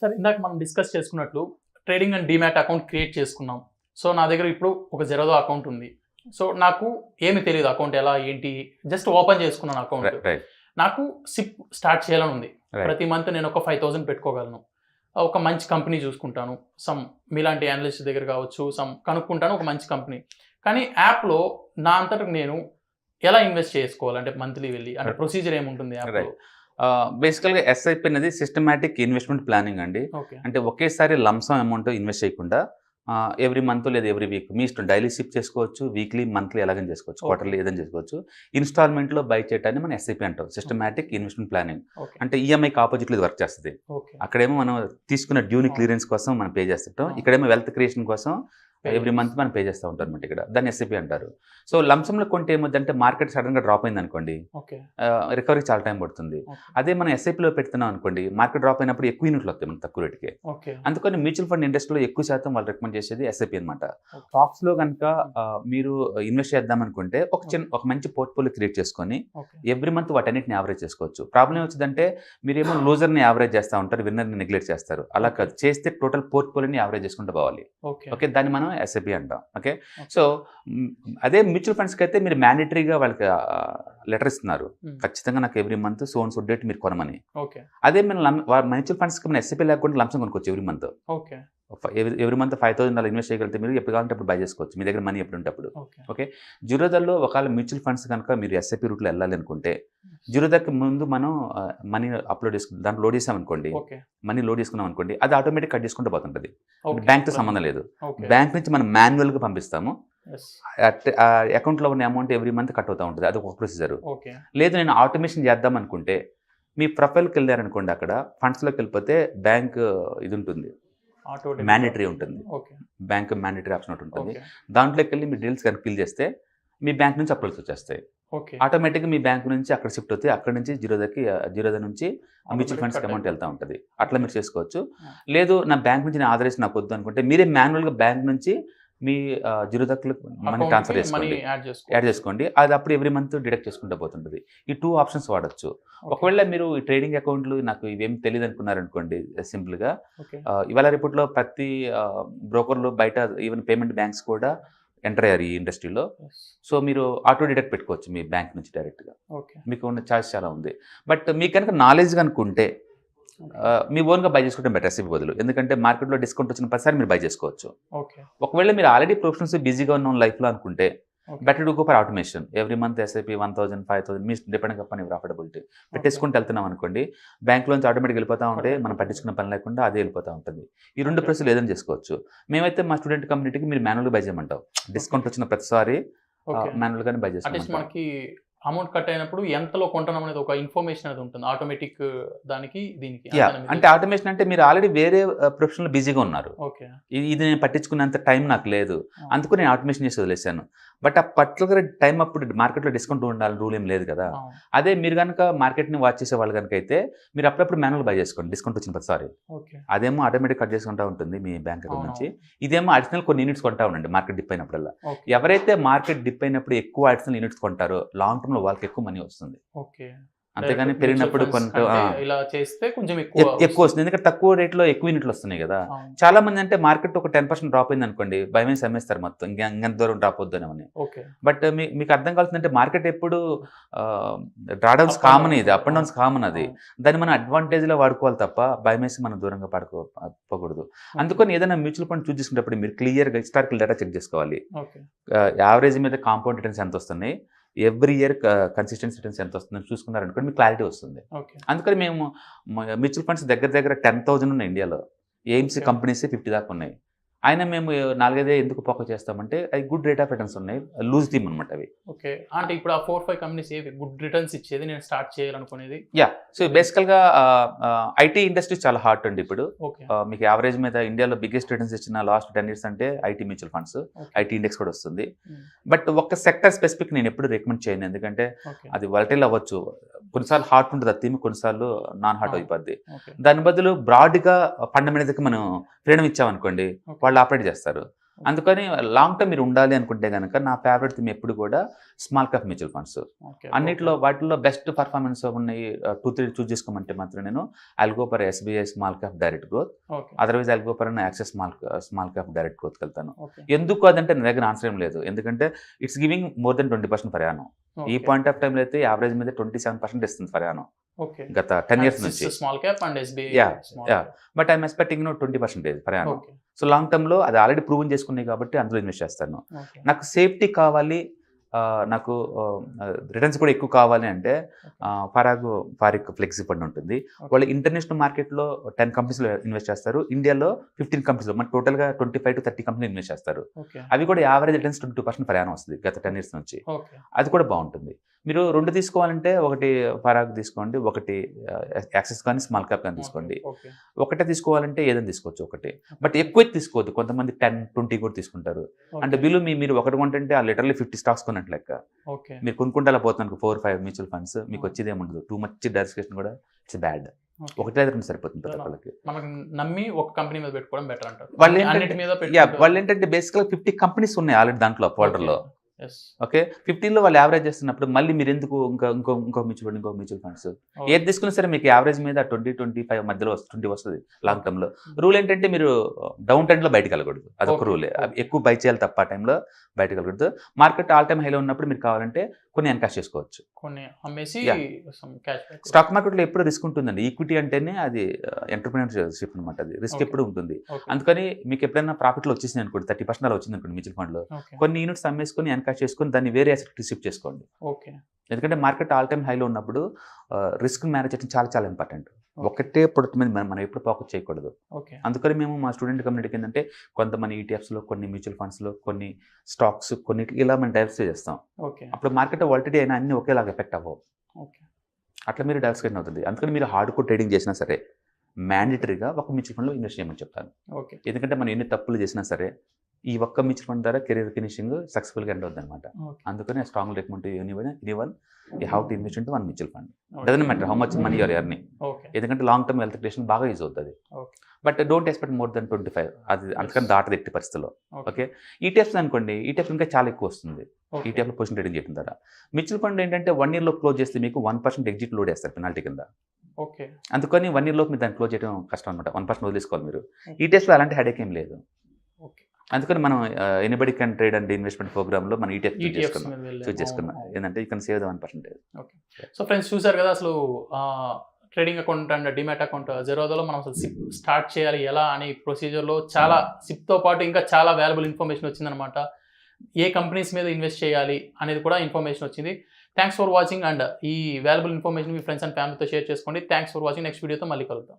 సరే, ఇందాక మనం డిస్కస్ చేసుకున్నట్లు trading and demat account create చేసుకున్నాం. సో నా దగ్గర ఇప్పుడు ఒక జెరోదా అకౌంట్ ఉంది. సో నాకు ఏమి తెలియదు అకౌంట్ ఎలా ఏంటి, జస్ట్ ఓపెన్ చేసుకున్నాను అకౌంట్. నాకు సిప్ స్టార్ట్ చేయాలని ఉంది. ప్రతి మంత్ నేను ఒక 5,000 పెట్టుకోగలను. ఒక మంచి కంపెనీ చూసుకుంటాను, సమ్ మీలాంటి అనలిస్ట్ దగ్గర కావచ్చు, సమ్ కనుక్కుంటాను ఒక మంచి కంపెనీ. కానీ యాప్లో నా అంతటా నేను ఎలా ఇన్వెస్ట్ చేసుకోవాలి, అంటే మంత్లీ వెళ్ళి, అంటే ప్రొసీజర్ ఏముంటుంది యాప్లో? బేసికల్గా ఎస్ఐపి అనేది సిస్టమాటిక్ ఇన్వెస్ట్మెంట్ ప్లానింగ్ అండి. అంటే ఒకేసారి లంసమ్ అమౌంట్ ఇన్వెస్ట్ చేయకుండా ఎవ్రీ మంత్ లేదా ఎవ్రీ వీక్ మీ ఇష్టం, డైలీ షిప్ చేసుకోవచ్చు, వీక్లీ మంత్లీ ఎలాగని చేసుకోవచ్చు, క్వార్టర్లీ ఏదైనా చేసుకోవచ్చు. ఇన్స్టాల్మెంట్లో బై చేయటాన్ని మనం ఎస్ఐపి అంటాం, సిస్టమాటిక్ ఇన్వెస్ట్మెంట్ ప్లానింగ్. అంటే ఈఎంఐకి ఆపోజిట్లో వర్క్ చేస్తుంది. అక్కడేమో మనం తీసుకున్న డ్యూని క్లియరెన్స్ కోసం మనం పే చేస్తుంటాం, ఇక్కడేమో వెల్త్ క్రియేషన్ కోసం ఎవ్రీ మంత్ మనం పే చేస్తూ ఉంటాం అనమాట. ఇక్కడ దాన్ని ఎస్ఐపి అంటారు. సో లంసంలో కొంటే ఏమొద్దంటే మార్కెట్ సడన్గా డ్రాప్ అయింది అనుకోండి, రికవరీ చాలా టైం పడుతుంది. అదే మనం ఎస్ఐపిలో పెడుతున్నాం అనుకోండి, మార్కెట్ డ్రాప్ అయినప్పుడు ఎక్కువ యూనిట్లు వస్తాయి మనకు తక్కువ రేటుకే. అందుకని మ్యూచువల్ ఫండ్ ఇండస్ట్రీలో ఎక్కువ శాతం వాళ్ళు రికమెండ్ చేసేది ఎస్ఐపి అనమాట. స్టాక్స్లో కనుక మీరు ఇన్వెస్ట్ చేద్దాం అనుకుంటే ఒక మంచి పోర్ట్ఫోలియో క్రియేట్ చేసుకొని ఎవ్రీ మంత్ వాటన్నిటిని యావరేజ్ చేసుకోవచ్చు. ప్రాబ్లం వచ్చిందంటే మీరేమో లూజర్ని యావరేజ్ చేస్తూ ఉంటారు, విన్నర్ని నెగ్లెక్ట్ చేస్తారు. అలా కాదు, చేస్తే టోటల్ పోర్ట్ఫోలియోని యావరేజ్ చేసుకుంటూ పోవాలి. ఓకే, దాన్ని మనం ఎస్ఐపి అంటాం. ఓకే, సో అదే మ్యూచువల్ ఫండ్స్కి అయితే మీరు మ్యాండేటరీగా వాళ్ళకి లెటర్ ఇస్తున్నారు, ఖచ్చితంగా నాకు every month so and so date మీరు కొనమని. అదే మనం మ్యూచువల్ ఫండ్స్కి మనం ఎస్ఐపి లేకుండా లంసం కొనుక్కోవచ్చు ఎవ్రీ మంత్. ఎవ్రీ మంత్ 5,000 అలా ఇన్వెస్ట్ చేయగలిగితే మీరు ఎప్పుడు కావాలంటే అప్పుడు బై చేసుకోవచ్చు, మీ దగ్గర మనీ ఎప్పుడు ఉంటే అప్పుడు. ఓకే, జీరోదాలో ఒకవేళ మ్యూచువల్ ఫండ్స్ కనుక మీరు ఎస్ఐపి రూట్లో వెళ్ళాలి అనుకుంటే, జీరోదాకి ముందు మనం మనీ అప్లోడ్ చేసుకుని దాంట్లో లోడ్ చేసాం అనుకోండి, మనీ లోడ్ చేసుకున్నాం అనుకోండి, అది ఆటోమేటిక్ కట్ చేసుకుంటూ పోతుంటుంది. బ్యాంక్తో సంబంధం లేదు. బ్యాంక్ నుంచి మనం మాన్యువల్గా పంపిస్తాము, అకౌంట్లో ఉన్న అమౌంట్ ఎవ్రీ మంత్ కట్ అవుతూ ఉంటుంది. అది ఒక ప్రొసీజర్. లేదు నేను ఆటోమేషన్ చేద్దాం అనుకుంటే, మీ ప్రొఫైల్కి వెళ్ళారనుకోండి, అక్కడ ఫండ్స్లోకి వెళ్ళిపోతే బ్యాంక్ ఇది ఉంటుంది, మ్యాండేటరీ ఉంటుంది, బ్యాంక్ మ్యాండేటరీ ఆప్షన్ ఒకటి ఉంటుంది. దాంట్లోకి వెళ్ళి మీ డీటెయిల్స్ కనుక ఫిల్ చేస్తే మీ బ్యాంక్ నుంచి అప్రోల్స్ వచ్చేస్తాయి. ఆటోమేటిక్గా మీ బ్యాంక్ నుంచి అక్కడ షిఫ్ట్ అవుతాయి, అక్కడ నుంచి జీరోదా నుంచి మ్యూచువల్ ఫండ్స్కి అమౌంట్ వెళ్తూ ఉంటుంది. అట్లా మీరు చేసుకోవచ్చు. లేదు నా బ్యాంక్ నుంచి నేను ఆధారేసి నాకు వద్దు అనుకుంటే, మీరే మాన్యువల్గా బ్యాంక్ నుంచి మీ జీరోదాకి మనీ ట్రాన్స్ఫర్ యాడ్ చేసుకోండి. అది అప్పుడు ఎవ్రీ మంత్ డిడక్ట్ చేసుకుంటూ పోతుంటుంది. ఈ 2 ఆప్షన్స్ వాడచ్చు. ఒకవేళ మీరు ఈ ట్రేడింగ్ అకౌంట్లు నాకు ఇవేమి తెలియదు అనుకున్నారనుకోండి, సింపుల్గా ఇవాళ రేపట్లో ప్రతి బ్రోకర్లు బయట ఈవెన్ పేమెంట్ బ్యాంక్స్ కూడా ఎంటర్ అయ్యారు ఈ ఇండస్ట్రీలో. సో మీరు ఆటో డిడక్ట్ పెట్టుకోవచ్చు మీ బ్యాంక్ నుంచి డైరెక్ట్గా. మీకు ఉన్న ఛాయిస్ చాలా ఉంది. బట్ మీకు కనుక నాలెడ్జ్ కనుకుంటే మీ ఓన్గా బై చేసుకుంటే బెటర్ ఎస్ఐపి బదులు. ఎందుకంటే మార్కెట్లో డిస్కౌంట్ వచ్చిన ప్రతిసారి మీరు బై చేసుకోవచ్చు. ఒకవేళ మీరు ఆల్రెడీ ప్రొఫెషనల్స్ బిజీగా ఉన్న లైఫ్లో అనుకుంటే, better to go for automation. Every month SIP 1,000, 5,000 మీ డిపెండింగ్ అపాన్ యువర్ అఫోర్డబిలిటీ పెట్టేసుకుంటూ వెళ్తున్నాం అనుకోండి, బ్యాంక్లోంచి ఆటోమేటిక్ వెళ్ళిపోతూ ఉంటే మనం పట్టించుకున్న పని లేకుండా అదే వెళ్ళిపోతూ ఉంటుంది. ఈ 2 ప్రొసీజర్లు ఏదైనా చేసుకోవచ్చు. మేమైతే మా స్టూడెంట్ కమ్యూనిటీకి మీరు మాన్యువల్గా బై చేయమంటాం. డిస్కౌంట్ వచ్చిన ప్రతిసారి మాన్యువల్గానే బై చేసుకోవాలి. అమౌంట్ కట్ అయినప్పుడు ఎంతలో కొంటున్నాం అనేది ఒక ఇన్ఫర్మేషన్ అనేది ఉంటుంది ఆటోమేటిక్ దానికి దీనికి. అంటే ఆటోమేషన్ అంటే మీరు ఆల్రెడీ వేరే ప్రొఫెషనల్ బిజీగా ఉన్నారు, ఇది నేను పట్టించుకున్నంత టైం నాకు లేదు, అందుకు నేను ఆటోమేషన్ చేసి వదిలేశాను. బట్ ఆ పర్టికులర్ టైం అప్పుడు మార్కెట్లో డిస్కౌంట్ ఉండాలని రూల్ ఏం లేదు కదా. అదే మీరు కనుక మార్కెట్ని వాచ్ చేసే వాళ్ళు కనుక అయితే మీరు అప్పుడప్పుడు మాన్యువల్ బై చేసుకోండి డిస్కౌంట్ వచ్చిన ప్రతిసారి. అదేమో ఆటోమేటిక్ కట్ చేసుకుంటూ ఉంటుంది మీ బ్యాంక్ అకౌంట్ నుంచి. ఇదేమో అడిషనల్ కొన్ని యూనిట్స్ కొంటా ఉండండి మార్కెట్ డిప్ అయినప్పుడల్లా. ఎవరైతే మార్కెట్ డిప్ అయినప్పుడు ఎక్కువ అడిషనల్ యూనిట్స్ కొంటారో లాంగ్ టర్మ్ లో వాళ్ళకి ఎక్కువ మనీ వస్తుంది. అంతేగాని పెరిగినప్పుడు కొంత ఇలా చేస్తే కొంచెం ఎక్కువ వస్తుంది, ఎందుకంటే తక్కువ రేట్లో ఎక్కువ యూనిట్లు వస్తున్నాయి కదా. చాలా మంది అంటే మార్కెట్ ఒక 10% డ్రాప్ అయింది అనుకోండి, భయం అమ్మేస్తారు మొత్తం, ఇంకెంత దూరం డ్రాప్ వద్దని. బట్ మీకు అర్థం కావాల్సిందంటే మార్కెట్ ఎప్పుడు డ్రాడౌన్స్ కామన్, ఇది అప్ అండ్ డౌన్స్ కామన్. అది దాన్ని మనం అడ్వాంటేజ్లో వాడుకోవాలి తప్ప భయం వేసి మనం దూరంగా పడుకోకూడదు. అందుకని ఏదైనా మ్యూచువల్ ఫండ్ చూస్ చేసుకునేటప్పుడు మీరు క్లియర్గా హిస్టారికల్ డేటా చెక్ చేసుకోవాలి. యావరేజ్ మీద కాంపౌండ్ రిటర్న్స్ ఎంత వస్తున్నాయి, ఎవ్రీ ఇయర్ కన్సిస్టెన్సీ రిటర్న్స్ ఎంత వస్తుందని చూసుకున్నారనుకోండి మీకు క్లారిటీ వస్తుంది. అందుకని మేము మ్యూచువల్ ఫండ్స్ దగ్గర 10,000 ఉన్నాయి ఇండియాలో. ఎయిమ్స్ కంపెనీస్ 50 దాకా ఉన్నాయి. అయినా మేము 4-5 ఎందుకు ఫోకస్ చేస్తామంటే అవి గుడ్ రేట్ ఆఫ్ రిటర్న్స్ ఉన్నాయి, లూజ్ థీమ్ అనమాట అవి. అంటే ఇప్పుడు ఆ 4-5 కంపెనీస్ ఏవి గుడ్ రిటర్న్స్ ఇచ్చేది నేను స్టార్ట్ చేయాలనుకునేది? సో బేసికల్గా ఐటీ ఇండస్ట్రీ చాలా హాట్ అండి ఇప్పుడు. మీకు యావరేజ్ మీద ఇండియాలో బిగ్గెస్ట్ రిటర్న్స్ ఇచ్చిన లాస్ట్ 10 years అంటే IT mutual funds, IT index కూడా వస్తుంది. బట్ ఒక్క సెక్టర్ స్పెసిఫిక్ నేను ఎప్పుడు రికమెండ్ చేయను, ఎందుకంటే అది వాలటైల్ అవ్వచ్చు. కొన్నిసార్లు హాట్ ఉంటుంది ఆ థీమ్, కొన్నిసార్లు నాన్ హాట్ అయిపోద్ది. దాని బదులు బ్రాడ్గా ఫండమెంటల్కి మనం ఫ్రీడమ్ ఇచ్చామనుకోండి వాళ్ళు ఆపరేట్ చేస్తారు. అందుకని లాంగ్ టర్మ్ మీరు ఉండాలి అనుకుంటే కనుక నా ఫేవరెట్ థీమ్ ఎప్పుడు కూడా స్మాల్ క్యాప్ మ్యూచువల్ ఫండ్స్. అన్నిట్లో వాటిల్లో బెస్ట్ పర్ఫార్మెన్స్ ఉన్నాయి 2-3 చూస్ చేసుకోమంటే మాత్రం నేను I'll go for SBI small cap direct growth, otherwise I'll go for Axis small cap direct గ్రోత్కి వెళ్తాను. ఎందుకు అదంటే నా దగ్గర ఆన్సర్ ఏం లేదు, ఎందుకంటే it's giving more than 20% per annum. ఈ పాయింట్ ఆఫ్ టైంలో అయితే యావరేజ్ మీద 27% ఇస్తుంది పర్ యానం గత 10 years నుంచి. But I'm expecting 20% per annum. So long term లో అది ఆల్రెడీ ప్రూవన్ చేసుకున్నాయి కాబట్టి అందులో ఇన్వెస్ట్ చేస్తాను. నాకు సేఫ్టీ కావాలి, నాకు రిటర్న్స్ కూడా ఎక్కువ కావాలి అంటే ఫారిక్ ఫ్లెక్సీ ఫండ్ ఉంటుంది. వాళ్ళు ఇంటర్నేషనల్ మార్కెట్లో 10 కంపెనీస్లో ఇన్వెస్ట్ చేస్తారు, ఇండియాలో 15 కంపెనీస్లో, మన టోటల్గా 25 to 30 కంపెనీలు ఇన్వెస్ట్ చేస్తారు. అవి కూడా యావరేజ్ రిటర్న్స్ 22% పర్ యానం వస్తుంది గత 10 years నుంచి. అది కూడా బాగుంటుంది. మీరు 2 తీసుకోవాలంటే ఒకటి ఫరాగ్ తీసుకోండి, ఒకటి యాక్సెస్ కానీ స్మాల్ క్యాప్ కానీ తీసుకోండి. ఒకటే తీసుకోవాలంటే ఏదైనా తీసుకోవచ్చు ఒకటి, బట్ ఎక్కువ తీసుకోవద్దు. కొంతమంది 10-20 కూడా తీసుకుంటారు. అంటే బిల్లు మీరు ఒకటి కొంటే ఆ లిటరల్లీ 50 స్టాక్స్ కొన్నట్టు లెక్క. మీరు కొనుక్కుంటే పోతున్నాను 4-5 మ్యూచువల్ ఫండ్స్, మీకు వచ్చేది ఏముండదు. టూ మచ్ డైవర్సిఫికేషన్ కూడా ఇట్స్ బ్యాడ్. ఒకటే రెండు సరిపోతుంది ప్రతి ఒక్కరికి. మనకి నమ్మి ఒక కంపెనీ మీద పెట్టుకోవడం బెటర్ అంటారు. వాళ్ళు ఏంటంటే బేసిక్గా 50 కంపెనీస్ ఉన్నాయి ఆల్రెడీ దాంట్లో ఫోల్డర్లో. ఓకే, 15లో వాళ్ళు యావరేజ్ చేస్తున్నప్పుడు మళ్ళీ మీరు ఎందుకు ఇంకో మ్యూచువల్ ఫండ్స్ ఏది తీసుకున్నా సరే మీకు యావరేజ్ మీద 20-25 మధ్యలో 20 వస్తుంది లాంగ్ టర్మ్ లో. రూల్ ఏంటంటే మీరు డౌన్ ట్రెండ్ లో బయటకు వెళ్ళకూడదు, అదొక రూలే. ఎక్కువ బై చేయాలి తప్ప ఆ టైంలో బయటకు వెళ్ళకూడదు. మార్కెట్ ఆల్ టైమ్ హైలో ఉన్నప్పుడు మీరు కావాలంటే కొన్ని ఎన్కాష్ చేసుకోవచ్చు, కొన్ని అమ్మేసి. స్టాక్ మార్కెట్లో ఎప్పుడు రిస్క్ ఉంటుందండి. ఈక్విటీ అంటేనే అది ఎంటర్‌ప్రెన్యూర్‌షిప్ అనమాట, అది రిస్క్ ఎప్పుడు ఉంటుంది. అందుకని మీకు ఎప్పుడైనా ప్రాఫిట్లో వచ్చేసింది అనుకోండి, 30% అలా వచ్చింది అనుకోండి మ్యూచువల్ ఫండ్లో, కొన్ని యూనిట్స్ అమ్మేసుకొని ఎన్కాష్ చేసుకొని దాన్ని వేరే అసెట్‌కి షిఫ్ట్ చేసుకోండి. ఎందుకంటే మార్కెట్ ఆల్ టైమ్ హైలో ఉన్నప్పుడు రిస్క్ మేనేజ్ చేయడం చాలా చాలా ఇంపార్టెంట్. ఒకటే ప్రొడక్ట్ మీద మనం ఎప్పుడు ఫోకస్ చేయకూడదు. అందుకని మేము మా స్టూడెంట్ కమ్యూనిటీకి ఏంటంటే కొంతమంది ఈటీఎఫ్స్లో, కొన్ని మ్యూచువల్ ఫండ్స్లో, కొన్ని స్టాక్స్, కొన్ని ఇలా మనం డైవర్సిఫై చేస్తాం. అప్పుడు మార్కెట్ వాలిడిటీ అయినా అన్ని ఒకేలాగా ఎఫెక్ట్ అవ్వవు. అట్లా మీరు డైవర్సిఫికేషన్ అవుతుంది. అందుకని మీరు హార్డ్ కోర్ ట్రేడింగ్ చేసినా సరే మ్యాండేటరీగా ఒక మ్యూచువల్ ఫండ్లో ఇన్వెస్ట్ చేయమని చెప్తాను. ఎందుకంటే మనం ఎన్ని తప్పులు చేసినా సరే ఈ ఒక్క మ్యూచువల్ ఫండ్ ద్వారా కెరీర్ ఫినిషింగ్ సక్సెస్ఫుల్గా ఎండ్ అవుతుంది అనమాట. అందుకని strong recommend anyone you have to invest in one mutual fund. Doesn't matter how much money you are earning, ఎందుకంటే లాంగ్ టర్మ్ వెల్త్ క్రియేషన్ బాగా యూజ్ అవుతుంది. But don't expect more then 25, అది అందుకని దాటది ఎట్టి పరిస్థితుల్లో. ఓకే, ఈటీఎఫ్స్ అనుకోండి, ఈటీఎఫ్ ఇంకా చాలా ఎక్కువ వస్తుంది. ఈటీఎఫ్లో పొజిషన్ ట్రేడింగ్ చేయడం ద్వారా. మ్యూచువల్ ఫండ్ ఏంటంటే 1 year లో క్లోజ్ చేస్తే మీకు 1% ఎగ్జిట్ లోడ్ వేస్తారు పెనాల్టీ కింద. అందుకని 1 year లోపు మీరు దాన్ని క్లోజ్ చేయడం కష్టం అనమాట. 1% వదిలేసుకోవాలి మీరు. ఈటీఎఫ్లో అలాంటి హెడేక్ ఏం లేదు. అందుకని మనం anybody can trade and investment program లో మనం ఈటీఎఫ్ చూస్ చేసుకున్నాం. ఏంటంటే you can save the 1%. So friends చూసారు కదా, అసలు trading account and demat account జెరోదాలో మనం అసలు సిప్ స్టార్ట్ చేయాలి ఎలా అనే ప్రొసీజర్లో చాలా సిప్తో పాటు ఇంకా చాలా వాల్యుబుల్ ఇన్ఫర్మేషన్ వచ్చిందనమాట. ఏ కంపెనీస్ మీద ఇన్వెస్ట్ చేయాలి అనేది కూడా ఇన్ఫర్మేషన్ వచ్చింది. థ్యాంక్స్ ఫర్ వాచింగ్, అండ్ ఈ valuable information me friends and ఫ్యామిలీతో షేర్ చేసుకోండి. Thanks for watching. నెక్స్ట్ వీడియోతో మళ్ళీ కలుద్దాం.